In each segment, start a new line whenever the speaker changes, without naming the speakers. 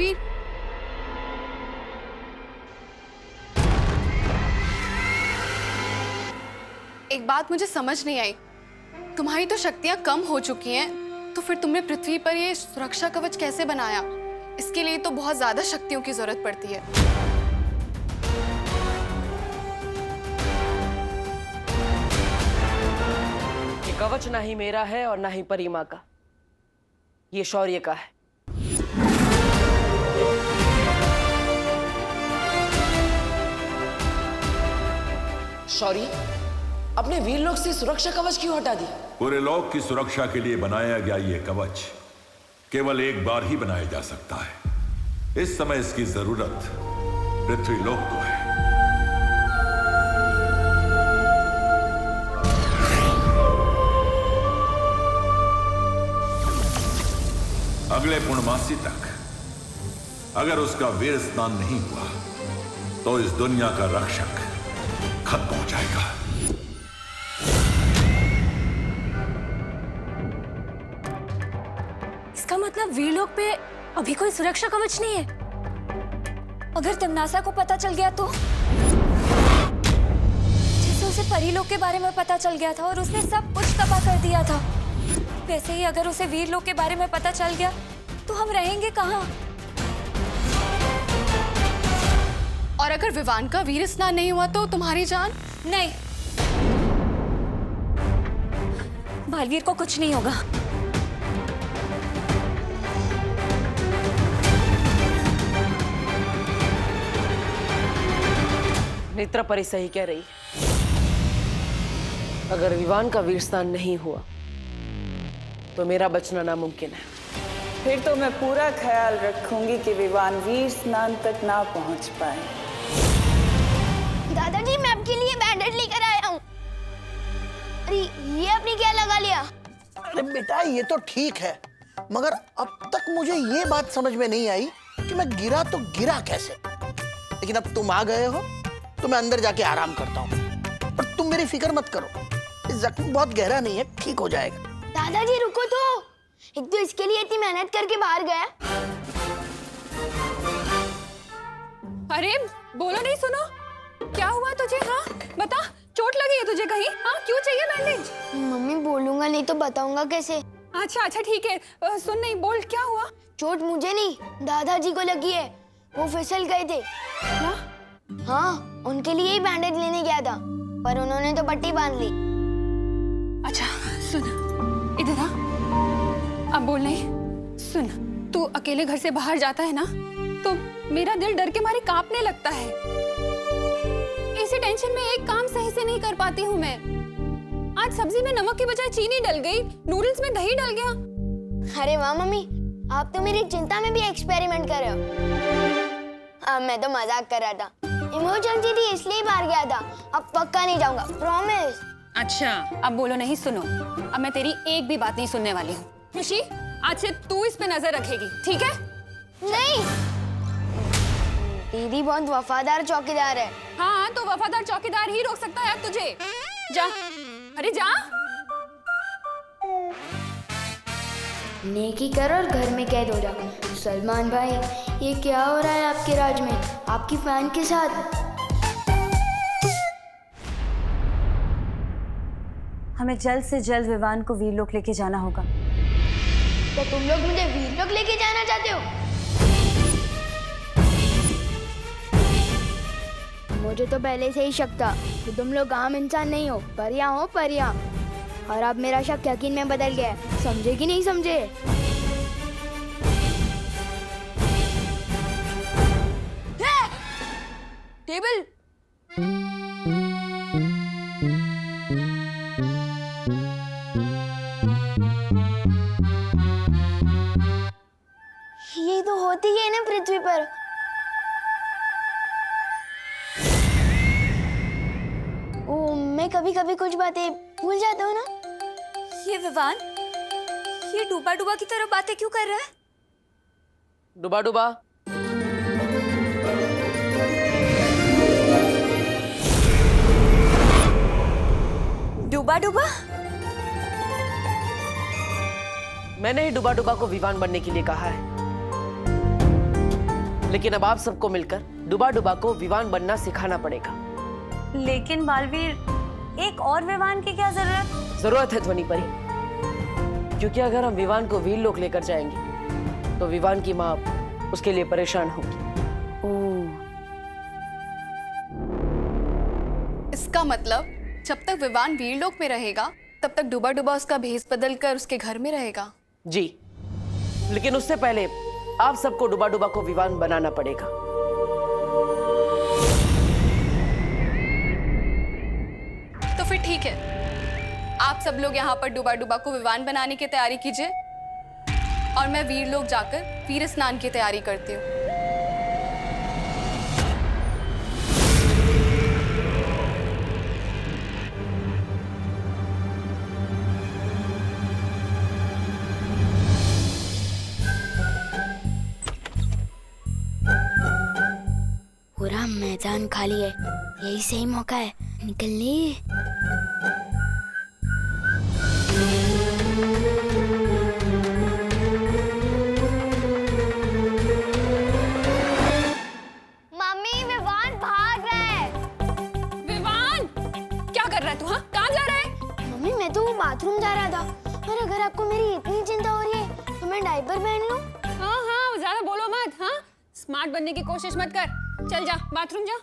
बालवीर, एक बात मुझे समझ नहीं आई। तुम्हारी तो शक्तियां कम हो चुकी हैं, तो फिर तुमने पृथ्वी पर ये सुरक्षा कवच कैसे बनाया? इसके लिए तो बहुत ज्यादा शक्तियों की जरूरत पड़ती है।
ये कवच ना ही मेरा है और ना ही परिमा का, ये शौर्य का है। शौर्य, अपने वीर लोग से सुरक्षा कवच क्यों हटा दिया?
पूरे लोक की सुरक्षा के लिए बनाया गया ये कवच केवल एक बार ही बनाया जा सकता है। इस समय इसकी जरूरत पृथ्वी लोक को है। अगले पूर्णमासी तक अगर उसका वीर स्नान नहीं हुआ तो इस दुनिया का रक्षक खत्म हो जाएगा।
इसका मतलब वीरलोक पे अभी कोई सुरक्षा कवच नहीं है। अगर तिम्नासा को पता चल गया तो? जैसे उसे परीलोक के बारे में पता चल गया था और उसने सब कुछ तबाह कर दिया था, वैसे ही अगर उसे वीरलोक के बारे में पता चल गया तो हम रहेंगे कहाँ?
और अगर विवान का वीर स्नान नहीं हुआ तो तुम्हारी जान?
नहीं, बालवीर को कुछ नहीं होगा।
नेत्रपरी सही कह रही है। अगर विवान का वीर स्नान नहीं हुआ तो मेरा बचना नामुमकिन है।
फिर तो मैं पूरा ख्याल रखूंगी कि विवान वीर स्नान तक ना पहुंच पाए।
दादाजी, मैं आपके लिए बैंडेज लेकर आया हूँ। अरे ये आपने क्या लगा लिया?
अरे बेटा, ये तो ठीक है, मगर अब तक मुझे ये बात समझ में नहीं आई कि मैं गिरा तो गिरा कैसे। लेकिन अब तुम आ गए हो तो मैं अंदर जाके आराम करता हूँ। और तुम मेरी फिक्र मत करो, इस जख्म बहुत गहरा नहीं है, ठीक हो जाएगा।
दादाजी रुको तो, एक तो इसके लिए इतनी मेहनत करके बाहर गया।
अरे बोलो नहीं, सुनो क्या हुआ तुझे? हाँ बता, चोट लगी है तुझे कहीं? हाँ क्यों चाहिए बैंडेज?
मम्मी बोलूंगा नहीं तो बताऊंगा कैसे?
अच्छा अच्छा ठीक है, सुन, नहीं बोल, क्या हुआ?
चोट मुझे नहीं, दादाजी को लगी है। वो फिसल गए थे।
क्या?
हाँ, उनके लिए ही बैंडेज लेने गया था, पर उन्होंने तो पट्टी बांध ली।
अच्छा सुन, इधर आ। अब बोल नहीं। सुन, तू अकेले घर से बाहर जाता है ना, तो मेरा दिल डर के मारे कांपने लगता है। इसी टेंशन में एक काम सही से नहीं कर पाती हूँ मैं। आज सब्जी में नमक की बजाय चीनी डल गई, नूडल्स में दही डल गया।
अरे वाह मम्मी, आप तो मेरी चिंता में भी एक्सपेरिमेंट कर रहे हो। अब मैं तो मजाक कर रहा था, इमरजेंसी थी इसलिए बाहर गया था। अब पक्का नहीं जाऊंगा, प्रॉमिस।
अच्छा अब बोलो नहीं, सुनो, अब मैं तेरी एक भी बात नहीं सुनने वाली हूँ। खुशी, आज से तू इस पे नजर रखेगी, ठीक है?
नहीं, दीदी बहुत वफादार चौकीदार है।
हाँ तो वफादार चौकीदार ही रोक सकता है तुझे। जा, अरे जा।
नेकी कर और घर में कैद हो जा। सलमान भाई, ये क्या हो रहा है आपके राज में, आपकी फैन के साथ?
हमें जल्द से जल्द विवान को वीरलोक लेके जाना होगा।
तो तुम लोग मुझे वीरलोक लेके जाना चाहते हो? मुझे तो पहले से ही शक था कि तुम लोग आम इंसान नहीं हो, परियां हो, परियां। और अब मेरा शक यकीन में बदल गया है। समझे कि नहीं समझे?
टेबल।
ये तो होती है ना पृथ्वी पर। ओ, मैं कभी कभी कुछ बातें भूल जाता हूँ ना।
ये विवान, ये डूबा डूबा की तरह बातें क्यों कर रहा है?
डुबा डुबा,
डूबा डूबा?
मैंने ही डुबा डुबा को विवान बनने के लिए कहा है। लेकिन अब आप सबको मिलकर डुबा डुबा को विवान बनना सिखाना पड़ेगा।
लेकिन बालवीर, एक और विवान की क्या
जरूरत है ध्वनि परी, क्योंकि अगर हम विवान को वीर लोक लेकर जाएंगे तो विवान की माँ उसके लिए परेशान होगी।
इसका मतलब जब तक विवान वीरलोक में रहेगा तब तक डुबा डुबा उसका भेष बदल कर उसके घर में रहेगा।
जी, लेकिन उससे पहले आप सबको डुबा डुबा को विवान बनाना पड़ेगा।
तो फिर ठीक है, आप सब लोग यहाँ पर डुबा डुबा को विवान बनाने की तैयारी कीजिए और मैं वीरलोक जाकर वीर स्नान की तैयारी करती हूँ।
पूरा मैदान खाली है, यही सही मौका है निकलने। मम्मी, विवान भाग रहा है।
विवान, क्या कर रहा है तू? हाँ, कहाँ जा रहा है?
मम्मी, मैं तो बाथरूम जा रहा था, और अगर आपको मेरी इतनी चिंता हो रही है तो मैं डायपर पहन लूं?
हाँ हाँ, ज्यादा बोलो मत। हाँ, स्मार्ट बनने की कोशिश मत कर। चल जा, बाथरूम जा।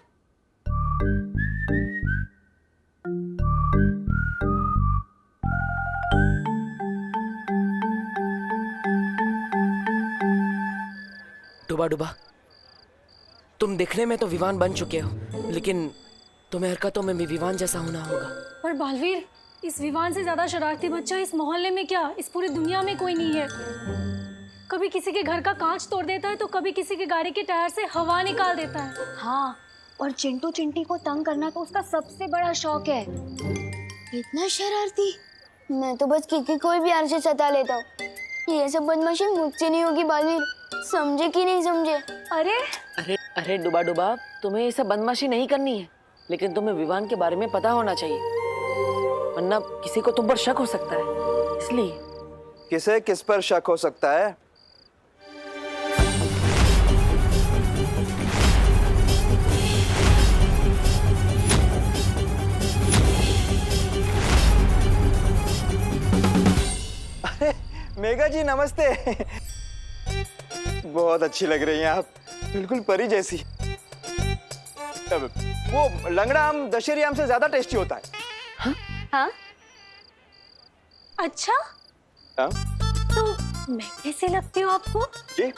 डुबा डुबा, तुम दिखने में तो विवान बन चुके हो, लेकिन तुम्हें हरकतों में भी विवान जैसा होना होगा।
पर बालवीर, इस विवान से ज्यादा शरारती बच्चा इस मोहल्ले में क्या, इस पूरी दुनिया में कोई नहीं है। कभी किसी के घर का कांच तोड़ देता है तो कभी किसी के गाड़ी के टायर से हवा निकाल देता है।
हाँ, और चिंटू चिंटी को तंग करना तो उसका सबसे बड़ा शौक है।
इतना शरारती। मैं तो बस किकी कोई भी प्यार से सता लेता हूँ। ये सब बदमाशी मुझसे नहीं होगी बालवीर, समझे कि नहीं समझे?
अरे
अरे अरे डुबा डुबा, तुम्हें ये सब बदमाशी नहीं करनी है, लेकिन तुम्हें विवान के बारे में पता होना चाहिए, वरना किसी को तुम पर शक हो सकता है। इसलिए
किसे किस पर शक हो सकता है? अरे मेघा जी, नमस्ते। बहुत अच्छी लग रही हैं आप, बिल्कुल परी जैसी। वो लंगड़ा आम दशहरी आम से ज्यादा टेस्टी होता है।
हाँ,
अच्छा,
हाँ?
तो मैं कैसे लगती हूँ आपको?
जी?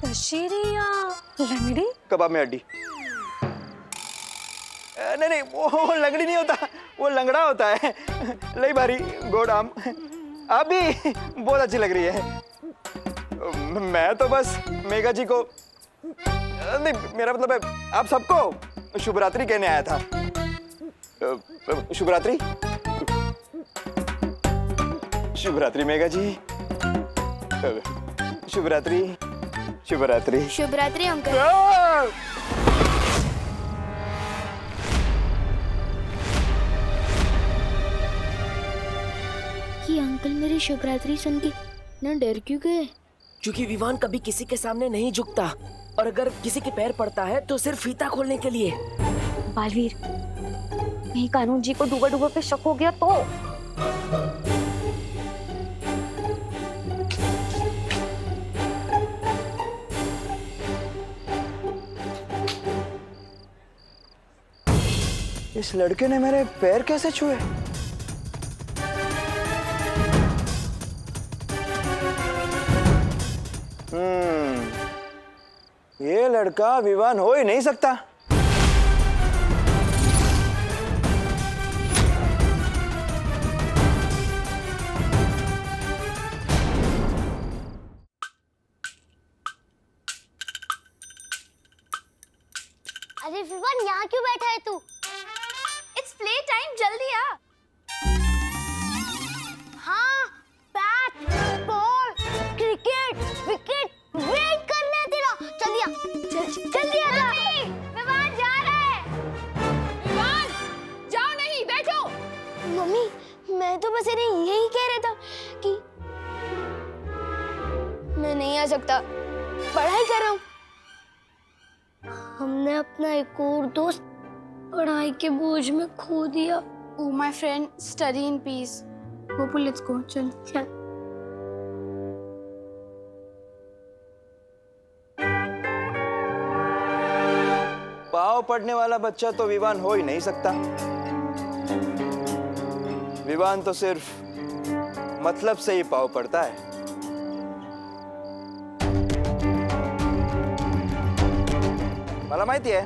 दशहरी या लंगड़ी?
कबाब में हड्डी। नहीं नहीं, वो लंगड़ी नहीं होता, वो लंगड़ा होता है। लई बारी गोड आम। आप भी बहुत अच्छी लग रही है। मैं तो बस मेघा जी को, नहीं, मेरा मतलब है आप सबको शुभ रात्रि कहने आया था। शुभ रात्रि। शुभ रात्रि मेघा जी। शुभ रात्रि। शुभ रात्रि।
शुभ रात्रि अंकल। ये अंकल मेरी शुभ रात्रि सुन के न डर क्यों गए?
क्योंकि विवान कभी किसी के सामने नहीं झुकता, और अगर किसी के पैर पड़ता है तो सिर्फ फीता खोलने के लिए।
बालवीर, कहीं कानून जी को डूबा डूबा पे शक हो गया तो?
इस लड़के ने मेरे पैर कैसे छुए? ये लड़का विवान हो ही नहीं सकता।
अरे विवान, यहाँ क्यों बैठा है तू? इट्स प्ले टाइम, जल्दी आ। हाँ, bat, ball, cricket, wicket, wait करना है तेरा। जल्दी आ, जल्दी आ जा। विवान जा रहा है।
विवान, जाओ नहीं, बैठो।
मम्मी, मैं तो बस इन्हें यही कह रहा था कि मैं नहीं आ सकता, पढ़ाई कर रहा हूँ। हमने अपना एक और दोस्त पढ़ाई के बोझ में खो दिया।
Oh, my friend, study in peace. Gopal, let's go. चल.
चल।
पाँव पड़ने वाला बच्चा तो विवान हो ही नहीं सकता। विवान तो सिर्फ मतलब से ही पाँव पड़ता है। मला माहिती है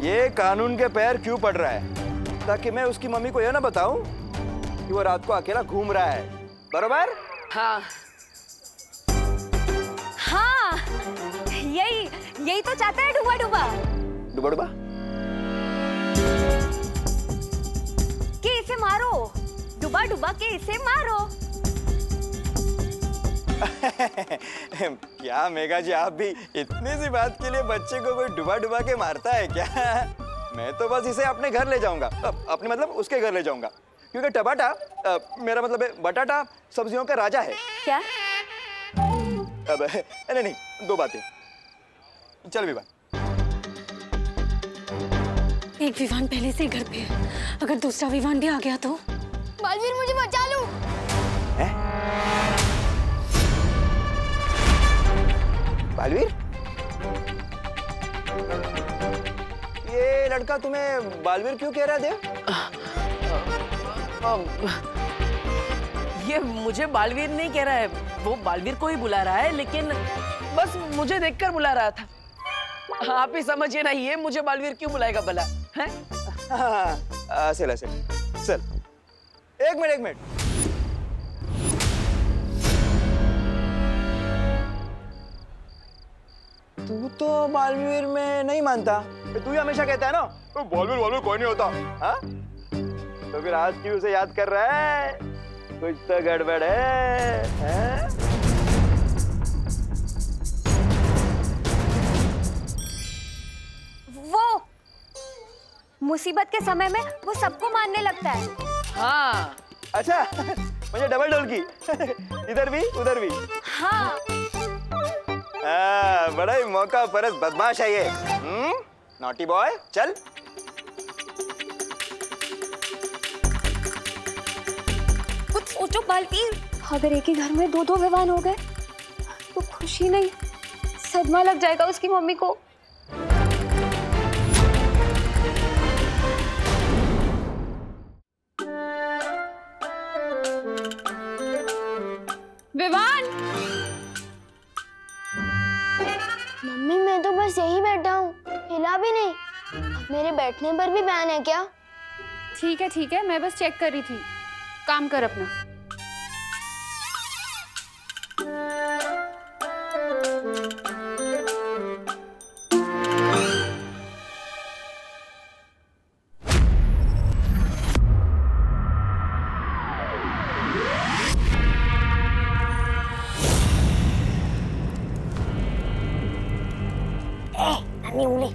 ये कानून के पैर क्यों पड़ रहा है, ताकि मैं उसकी मम्मी को यह ना बताऊं कि वो रात को अकेला घूम रहा है, बरोबर?
हाँ
हाँ, यही तो चाहता है डूबा डूबा।
डुबा डुबा
कि इसे मारो, डूबा डूबा के इसे मारो।
क्या मेघा जी, आप भी इतनी सी बात के लिए बच्चे को कोई डुबा डुबा के मारता है क्या? मैं तो बस इसे अपने घर ले जाऊंगा, अपने मतलब उसके घर ले जाऊंगा, क्योंकि टमाटा मेरा मतलब है बटाटा सब्जियों का राजा है।
क्या?
अब नहीं, दो बातें। चल विवान।
एक विवान पहले से ही घर पे है, अगर दूसरा विवान भी आ गया तो?
बालवीर, मुझे बचा लो।
बालवीर, ये लड़का तुम्हें बालवीर क्यों कह रहा है?
ये मुझे बालवीर नहीं कह रहा है, वो बालवीर को ही बुला रहा है, लेकिन बस मुझे देखकर बुला रहा था। आप ही समझिए ना, ये मुझे बालवीर क्यों बुलाएगा भला? हैं?
चल चल, एक मिनट। तू तो बालवीर में नहीं मानता, तू ही हमेशा कहता है ना तो बालवीर कोई नहीं होता। हाँ? तो फिर आज क्यों उसे याद कर रहा है? कुछ तो गड़बड़ है, हाँ?
वो मुसीबत के समय में वो सबको मारने लगता है।
हाँ।
अच्छा, मुझे डबल डोल की। इधर भी उधर भी।
हाँ।
बड़ा ही मौका परस बदमाश है ये। नॉटी बॉय, चल।
कुछ सोचो बालवीर, अगर एक ही घर में दो विवान हो गए तो खुशी नहीं, सदमा लग जाएगा उसकी मम्मी को।
विवान!
मम्मी, मैं तो बस यही बैठा हूँ, हिला भी नहीं। अब मेरे बैठने पर भी बैन है क्या?
ठीक है, मैं बस चेक कर रही थी। काम कर अपना।
नन्ही उंगली,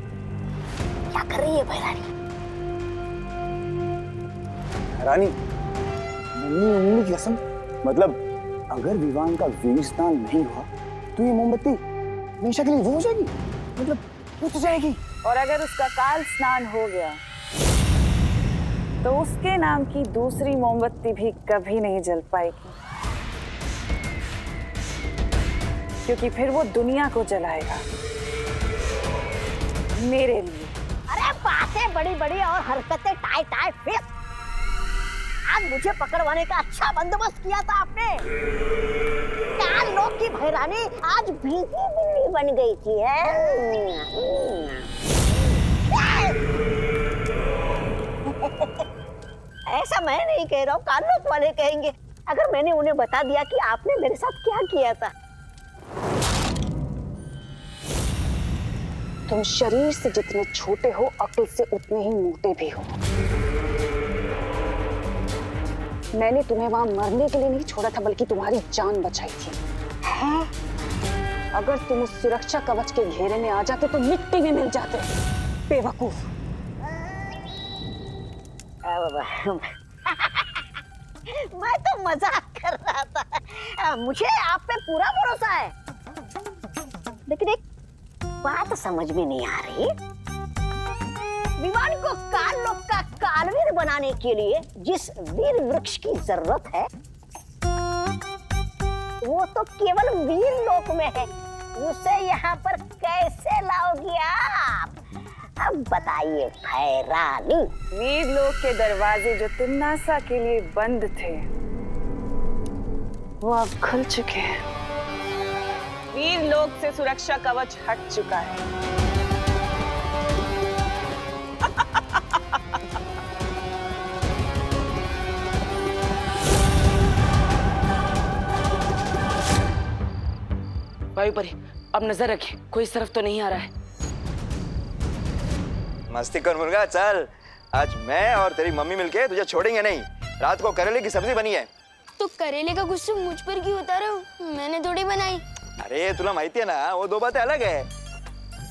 क्या कर रही है भैरानी?
रानी, नन्ही उंगली की कसम, मतलब अगर विवान का वीर स्नान नहीं हुआ तो ये मोमबत्ती हमेशा के लिए वो हो जाएगी, मतलब बुझ जाएगी।
और अगर उसका काल स्नान हो गया तो उसके नाम की दूसरी मोमबत्ती भी कभी नहीं जल पाएगी, क्योंकि फिर वो दुनिया को जलाएगा मेरे लिए।
अरे बातें बड़ी बड़ी और हरकतें टाई टाई फिर। आज मुझे पकड़वाने का अच्छा बंदोबस्त किया था आपने। 4 लोग की भैरानी आज बीवी बिल्ली बन गई थी। ऐसा मैं नहीं कह रहा हूँ, कानून वाले कहेंगे अगर मैंने उन्हें बता दिया कि आपने मेरे साथ क्या किया था।
तुम शरीर से जितने छोटे हो, अक्ल से उतने ही मोटे भी हो। मैंने तुम्हें वहां मरने के लिए नहीं छोड़ा था, बल्कि तुम्हारी जान बचाई थी। अगर तुम उस सुरक्षा कवच के घेरे में आ जाते तो मिट्टी में मिल जाते। बेवकूफ।
मैं तो मजाक कर रहा था। मुझे आप पे पूरा भरोसा है, लेकिन एक बात समझ में नहीं आ रही। विवान को काल लोक का कालवीर बनाने के लिए जिस वीर वृक्ष की जरूरत है वो तो केवल वीर लोक में है, उसे यहाँ पर कैसे लाओगी आप? अब बताइए भैरानी।
वीर लोक के दरवाजे जो तिन्नासा के लिए बंद थे वो अब खुल चुके हैं। वीर लोक से सुरक्षा कवच हट चुका है।
वायुपरी, अब नजर रखे, कोई इस तरफ तो नहीं आ रहा है।
मस्ती कर मुर्गा, चल। आज मैं और तेरी मम्मी मिलके तुझे छोड़ेंगे नहीं। रात को करेले की सब्जी बनी है।
तो करेले का गुस्सा मुझ पर क्यों उतारा हो? मैंने थोड़ी बनाई।
अरे तुला माहिती है ना, वो दो बातें अलग है।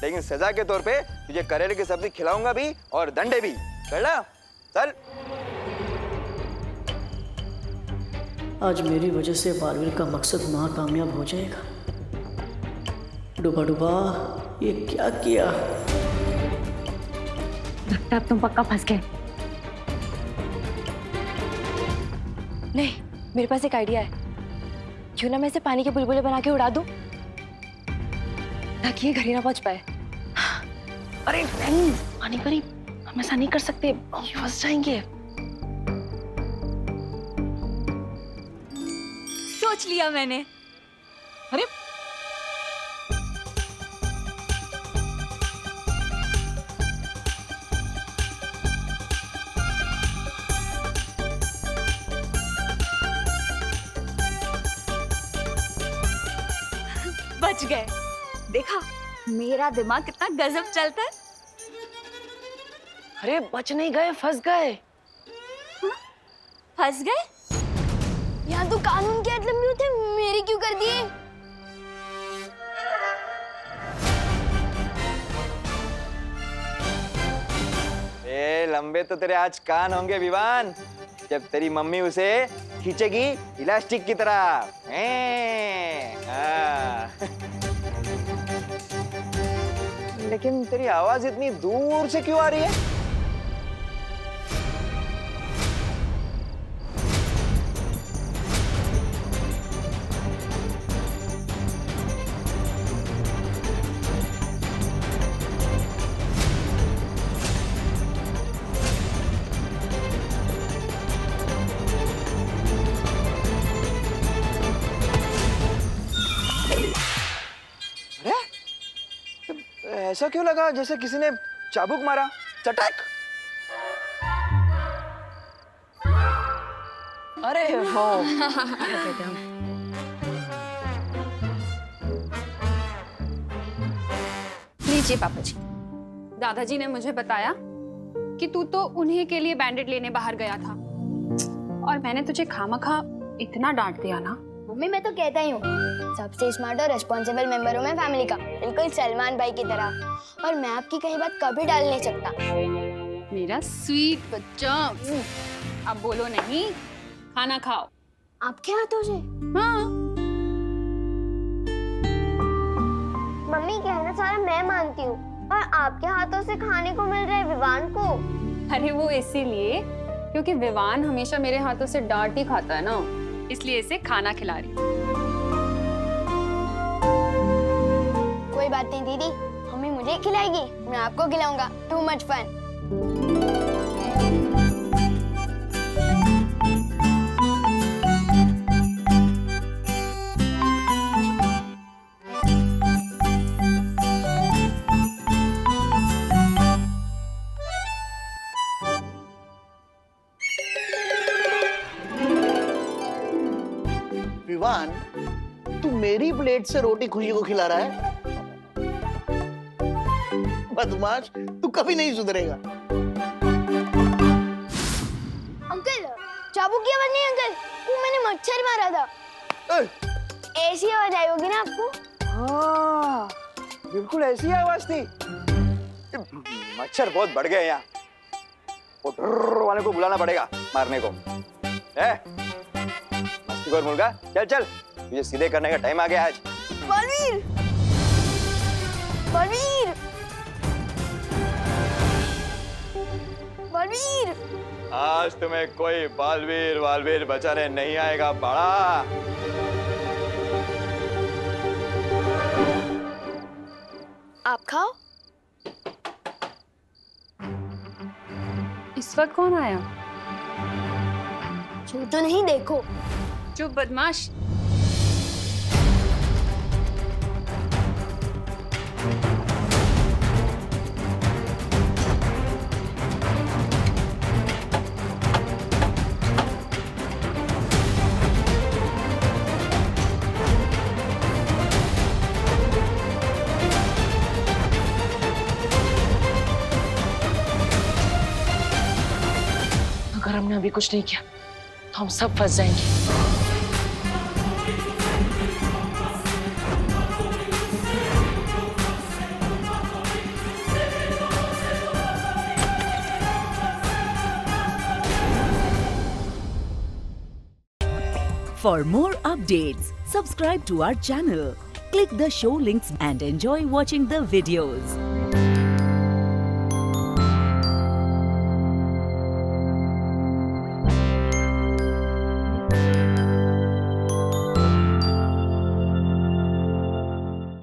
लेकिन सजा के तौर पे तुझे करेले की सब्जी खिलाऊंगा भी और दंडे भी। चल चल।
आज मेरी वजह से बालवीर का मकसद नाकामयाब हो जाएगा। डूबा डूबा, ये क्या किया?
लगता अब तुम पक्का फंस गए। नहीं, मेरे पास एक आइडिया है। क्यों ना मैं इसे पानी के बुलबुले बना के उड़ा दूं, ताकि ये घर ही ना पहुंच पाए।
अरे नहीं, पानी परी, हम ऐसा नहीं कर सकते, फंस जाएंगे।
सोच लिया मैंने।
अरे
बच गए। देखा, मेरा दिमाग कितना गजब चलता है।
अरे बच नहीं गए, फंस गए।
फंस गए?
यहाँ तो कानून के हद लंबे होते, मेरी क्यों कर दिए?
ए लंबे तो तेरे आज कान होंगे विवान, जब तेरी मम्मी उसे खींचेगी इलास्टिक की तरह। लेकिन तेरी आवाज इतनी दूर से क्यों आ रही है? ऐसा क्यों लगा जैसे किसी ने चाबुक मारा? चटक।
अरे हो।
लीजिए पापा जी, दादाजी ने मुझे बताया कि तू तो उन्हीं के लिए बैंडेड लेने बाहर गया था और मैंने तुझे खामखा इतना डांट दिया ना।
मम्मी, मैं तो कहता ही हूँ, सबसे स्मार्ट और रिस्पॉन्सिबल मेंबर हूँ मैं फैमिली का, बिल्कुल सलमान भाई की तरह। और मैं आपकी कहीं बात कभी डाल नहीं सकता।
मेरा स्वीट बच्चा। अब बोलो नहीं, खाना खाओ।
आपके हाथों से?
हाँ।
मम्मी, कहना सारा मैं मानती हूँ, और आपके हाथों से खाने को मिल रहा है विवान को।
अरे वो इसीलिए क्योंकि विवान हमेशा मेरे हाथों से डांट ही खाता है ना, इसलिए इसे खाना खिला रही।
कोई बात नहीं दीदी, मम्मी मुझे खिलाएगी, मैं आपको खिलाऊंगा। Too much fun.
विवान, तू मेरी प्लेट से रोटी खुशी को खिला रहा है? बदमाश, तू कभी नहीं सुधरेगा।
अंकल, चाबुक की आवाज नहीं अंकल, वो मैंने मच्छर मारा था। ऐसी आवाज आई होगी ना आपको?
हाँ, बिल्कुल ऐसी आवाज थी। मच्छर बहुत बढ़ गए यहाँ। वो ड्रर वाले को बुलाना पड़ेगा मारने को। मस्ती कर मुर्गा, चल चल, तुझे सीधे करने का टाइम आ गया आज।
बालवीर! बलवीर, बलवीर,
आज तुम्हें कोई बालवीर वालवीर बचाने नहीं आएगा बड़ा।
आप खाओ।
इस वक्त कौन आया?
छू तो नहीं, देखो।
चुप बदमाश।
अगर हमने अभी कुछ नहीं किया तो हम सब फंस जाएंगे।
For more updates, subscribe to our channel, click the show links and enjoy watching the videos.